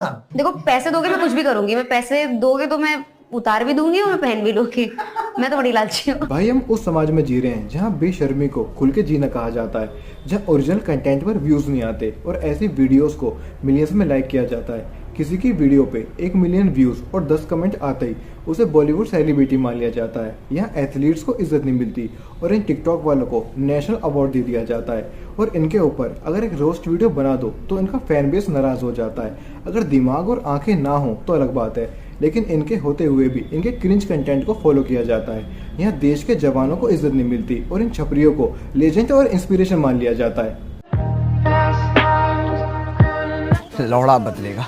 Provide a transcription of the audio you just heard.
देखो पैसे दोगे मैं कुछ भी करूंगी, मैं पैसे दोगे तो मैं उतार भी दूंगी और मैं पहन भी लूंगी। मैं तो बड़ी लालची हूँ। भाई हम उस समाज में जी रहे हैं जहाँ बेशर्मी को खुल के जीना कहा जाता है, जहाँ ओरिजिनल कंटेंट पर व्यूज नहीं आते और ऐसी वीडियोस को मिलियंस में लाइक किया जाता है। किसी की वीडियो पे 1 मिलियन व्यूज और 10 कमेंट आते ही उसे बॉलीवुड सेलिब्रिटी मान लिया जाता है। यहाँ एथलीट्स को इज्जत नहीं मिलती और इन टिकटॉक वालों को नेशनल अवार्ड दे दिया जाता है। और इनके ऊपर अगर एक रोस्ट वीडियो बना दो तो इनका फैन बेस नाराज हो जाता है। अगर दिमाग और आंखें ना हो तो अलग बात है, लेकिन इनके होते हुए भी इनके क्रिंज कंटेंट को फॉलो किया जाता है। यहाँ देश के जवानों को इज्जत नहीं मिलती और इन छपरियों को लेजेंड और इंस्पिरेशन मान लिया जाता है। लौड़ा बदलेगा।